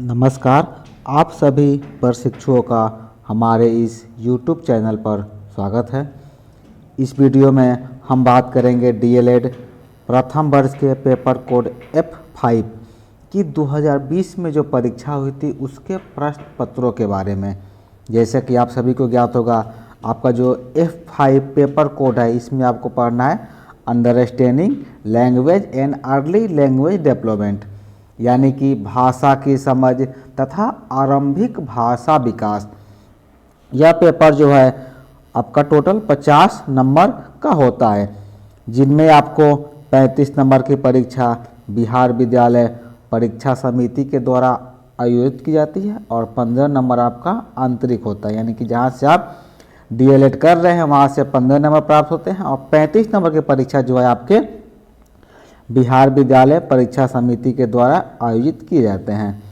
नमस्कार। आप सभी प्रशिक्षुओं का हमारे इस YouTube चैनल पर स्वागत है। इस वीडियो में हम बात करेंगे डीएलएड प्रथम वर्ष के पेपर कोड F5 की 2020 में जो परीक्षा हुई थी उसके प्रश्न पत्रों के बारे में। जैसे कि आप सभी को ज्ञात होगा, आपका जो F5 पेपर कोड है इसमें आपको पढ़ना है understanding language and early language development, यानी कि भाषा की समझ तथा आरंभिक भाषा विकास। यह पेपर जो है आपका टोटल 50 नंबर का होता है, जिनमें आपको 35 नंबर की परीक्षा बिहार विद्यालय परीक्षा समिति के द्वारा आयोजित की जाती है और 15 नंबर आपका आंतरिक होता है, यानी कि जहाँ से आप डीएलएड कर रहे हैं वहाँ से 15 नंबर प्राप्त होते हैं और 35 नंबर की परीक्षा जो है आपके बिहार विद्यालय परीक्षा समिति के द्वारा आयोजित किए जाते हैं।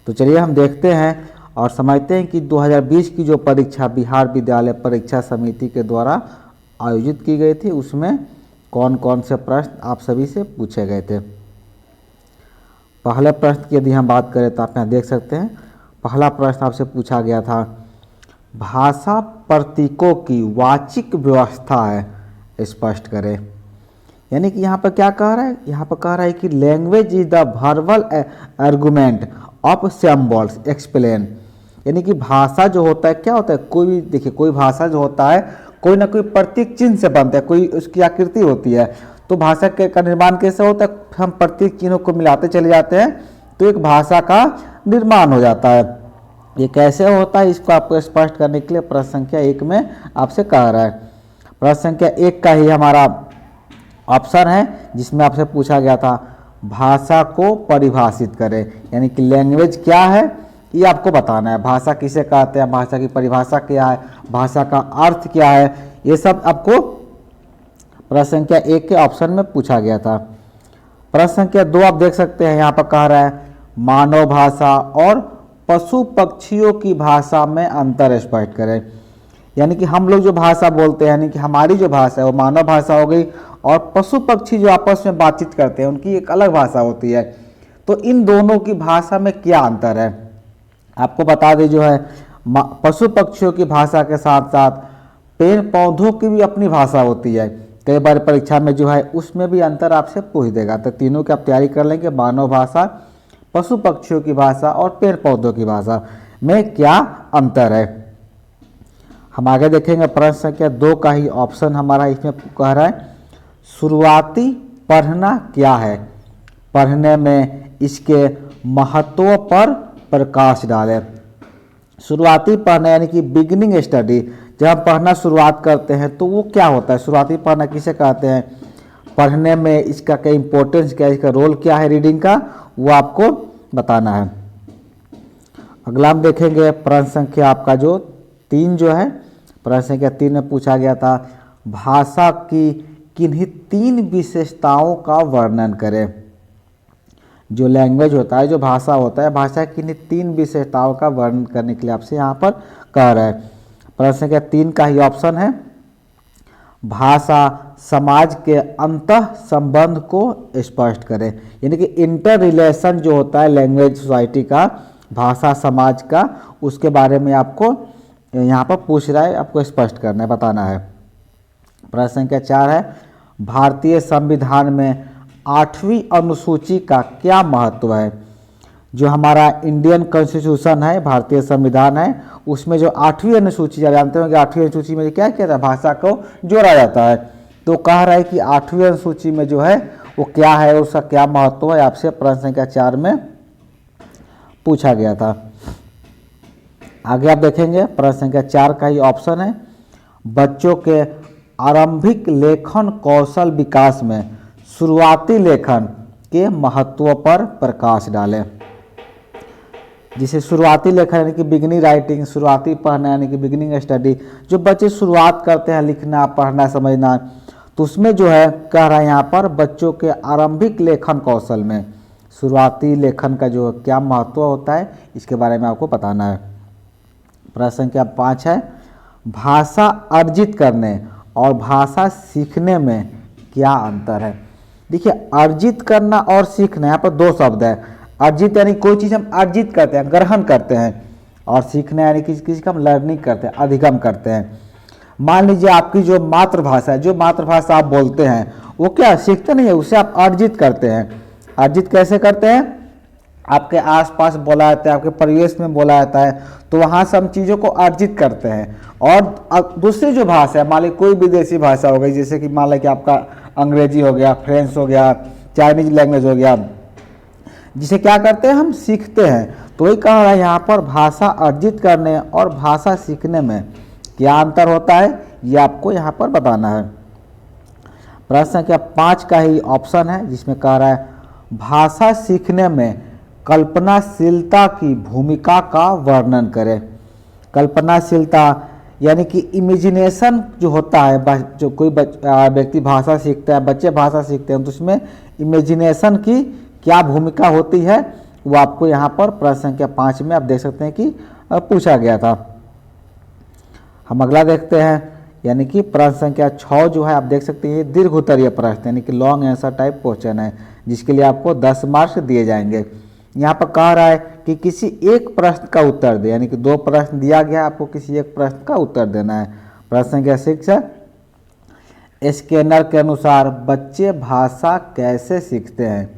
तो चलिए हम देखते हैं और समझते हैं कि 2020 की जो परीक्षा बिहार विद्यालय परीक्षा समिति के द्वारा आयोजित की गई थी उसमें कौन कौन से प्रश्न आप सभी से पूछे गए थे। पहले प्रश्न की यदि हम बात करें तो आप यहाँ देख सकते हैं, पहला प्रश्न आपसे पूछा गया था, भाषा प्रतीकों की वाचिक व्यवस्था है, स्पष्ट करें। यानी कि यहाँ पर क्या कह रहा है, यहाँ पर कह रहा है कि language is the verbal argument of symbols explain. यानी कि भाषा जो होता है क्या होता है, कोई भी देखिए कोई भाषा जो होता है कोई ना कोई प्रतीक चिन्ह से बनता है, कोई उसकी आकृति होती है। तो भाषा का निर्माण कैसे होता है, हम प्रतीक चिन्हों को मिलाते चले जाते हैं तो एक भाषा का निर्माण हो जाता है। ये कैसे होता है इसको आपको स्पष्ट करने के लिए प्रश्न संख्या 1 में आपसे कह रहा है। प्रश्न संख्या 1 का ही हमारा ऑप्शन है जिसमें आपसे पूछा गया था भाषा को परिभाषित करें, यानी कि लैंग्वेज क्या है ये आपको बताना है। भाषा किसे कहते हैं, भाषा की परिभाषा क्या है, भाषा का अर्थ क्या है, ये सब आपको प्रश्न संख्या 1 के ऑप्शन में पूछा गया था। प्रश्न संख्या 2 आप देख सकते हैं, यहाँ पर कह रहा है मानव भाषा और पशु पक्षियों की भाषा में अंतर स्पष्ट करें। यानी कि हम लोग जो भाषा बोलते हैं, यानी कि हमारी जो भाषा है वो मानव भाषा हो गई और पशु पक्षी जो आपस में बातचीत करते हैं उनकी एक अलग भाषा होती है। तो इन दोनों की भाषा में क्या अंतर है आपको बता दें। जो है पशु पक्षियों की भाषा के साथ साथ पेड़ पौधों की भी अपनी भाषा होती है। कई बार परीक्षा में जो है उसमें भी अंतर आपसे पूछ देगा। तो तीनों की आप तैयारी कर लेंगे, मानव भाषा, पशु पक्षियों की भाषा और पेड़ पौधों की भाषा में क्या अंतर है। हम आगे देखेंगे प्रश्न संख्या 2 का ही ऑप्शन हमारा इसमें कह रहा है शुरुआती पढ़ना क्या है, पढ़ने में इसके महत्व पर प्रकाश डालें। शुरुआती पढ़ना यानी कि बिगिनिंग स्टडी, जब हम पढ़ना शुरुआत करते हैं तो वो क्या होता है, शुरुआती पढ़ना किसे कहते हैं, पढ़ने में इसका क्या इंपॉर्टेंस क्या है, इसका रोल क्या है रीडिंग का, वो आपको बताना है। अगला हम देखेंगे प्रश्न संख्या आपका जो 3 जो है, प्रश्न संख्या 3 में पूछा गया था भाषा की किन्हीं 3 विशेषताओं का वर्णन करें। जो लैंग्वेज होता है, जो भाषा होता है, भाषा की किन्हीं 3 विशेषताओं का वर्णन करने के लिए आपसे यहाँ पर कह रहा है। प्रश्न संख्या 3 का ही ऑप्शन है भाषा समाज के अंतः संबंध को स्पष्ट करें। यानी कि इंटर रिलेशन जो होता है लैंग्वेज सोसाइटी का, भाषा समाज का, उसके बारे में आपको यहाँ पर पूछ रहा है, आपको स्पष्ट करना है, बताना है। प्रश्न संख्या 4 है भारतीय संविधान में 8वीं अनुसूची का क्या महत्व है। जो हमारा इंडियन कॉन्स्टिट्यूशन है, भारतीय संविधान है, उसमें जो 8वीं अनुसूची, जानते हो कि 8वीं अनुसूची में क्या किया था, भाषा को जोड़ा जाता है। तो कह रहा है कि 8वीं अनुसूची में जो है वो क्या है, उसका क्या महत्व है, आपसे प्रश्न संख्या 4 में पूछा गया था। आगे आप देखेंगे प्रश्न संख्या 4 का ही ऑप्शन है बच्चों के आरंभिक लेखन कौशल विकास में शुरुआती लेखन के महत्व पर प्रकाश डालें। जिसे शुरुआती लेखन यानी कि बिगिनिंग राइटिंग, शुरुआती पढ़ना यानी कि बिगिनिंग स्टडी, जो बच्चे शुरुआत करते हैं लिखना, पढ़ना, समझना, तो उसमें जो है कह रहा है यहाँ पर बच्चों के आरंभिक लेखन कौशल में शुरुआती लेखन का जो क्या महत्व होता है इसके बारे में आपको बताना है। प्रश्न संख्या 5 है भाषा अर्जित करने और भाषा सीखने में क्या अंतर है। देखिए अर्जित करना और सीखना, यहाँ पर 2 शब्द है। अर्जित यानी कोई चीज़ हम अर्जित करते हैं, ग्रहण करते हैं, और सीखना यानी किसी चीज़ का हम लर्निंग करते हैं, अधिगम करते हैं। मान लीजिए आपकी जो मातृभाषा है, जो मातृभाषा आप बोलते हैं, वो क्या सीखते नहीं है, उसे आप अर्जित करते हैं। अर्जित कैसे करते हैं? आपके आसपास बोला जाता है, आपके परिवेश में बोला जाता है, तो वहाँ से हम चीज़ों को अर्जित करते हैं। और दूसरी जो भाषा है, मान लीजिए कोई विदेशी भाषा हो गई, जैसे कि मान लीजिए कि आपका अंग्रेजी हो गया, फ्रेंच हो गया, चाइनीज लैंग्वेज हो गया, जिसे क्या करते हैं, हम सीखते हैं। तो वही कह रहा है यहाँ पर, भाषा अर्जित करने और भाषा सीखने में क्या अंतर होता है, ये आपको यहाँ पर बताना है। प्रश्न संख्या 5 का ही ऑप्शन है, जिसमें कह रहा है भाषा सीखने में कल्पनाशीलता की भूमिका का वर्णन करें। कल्पनाशीलता यानी कि इमेजिनेशन जो होता है, जो कोई व्यक्ति भाषा सीखता है, बच्चे भाषा सीखते हैं, तो उसमें इमेजिनेशन की क्या भूमिका होती है, वो आपको यहाँ पर प्रश्न संख्या 5 में आप देख सकते हैं कि पूछा गया था। हम अगला देखते हैं, यानी कि प्रश्न संख्या 6 जो है आप देख सकते हैं, दीर्घ उत्तरीय प्रश्न यानी कि लॉन्ग आंसर टाइप क्वेश्चन है, जिसके लिए आपको 10 मार्क्स दिए जाएंगे। यहाँ पर कह रहा है कि किसी एक प्रश्न का उत्तर दे, यानी कि 2 प्रश्न दिया गया है, आपको किसी एक प्रश्न का उत्तर देना है। प्रश्न संख्या 6 है, स्कैनर के अनुसार बच्चे भाषा कैसे सीखते हैं।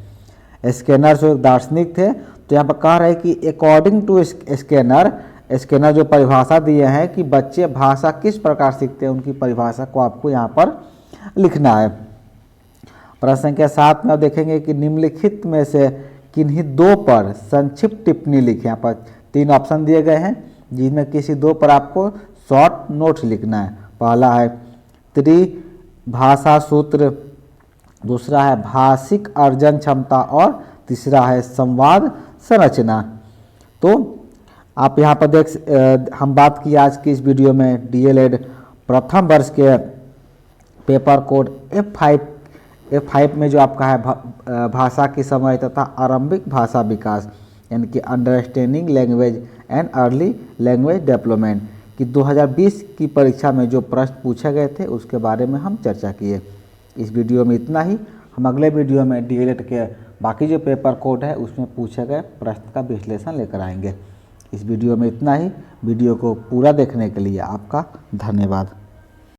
स्कैनर जो एक दार्शनिक थे, तो यहाँ पर कह रहे हैं कि अकॉर्डिंग टू स्कैनर जो परिभाषा दिए हैं कि बच्चे भाषा किस प्रकार सीखते हैं, उनकी परिभाषा को आपको यहाँ पर लिखना है। प्रश्न संख्या 7 में आप देखेंगे कि निम्नलिखित में से किन्हीं 2 पर संक्षिप्त टिप्पणी लिखें। यहाँ पर 3 ऑप्शन दिए गए हैं, जिनमें किसी 2 पर आपको शॉर्ट नोट्स लिखना है। पहला है त्रिभाषा सूत्र, दूसरा है भाषिक अर्जन क्षमता, और तीसरा है संवाद संरचना। तो आप यहाँ पर हम बात की आज की इस वीडियो में डीएलएड प्रथम वर्ष के पेपर कोड F5 में जो आपका है भाषा की समझ तथा आरंभिक भाषा विकास, यानी कि understanding language and early language development की 2020 की परीक्षा में जो प्रश्न पूछे गए थे, उसके बारे में हम चर्चा किए। इस वीडियो में इतना ही। हम अगले वीडियो में डीएलएड के बाकी जो पेपर कोड है, उसमें पूछे गए प्रश्न का विश्लेषण लेकर आएंगे। इस वीडियो में इतना ही। वीडियो को पूरा देखने के लिए आपका धन्यवाद।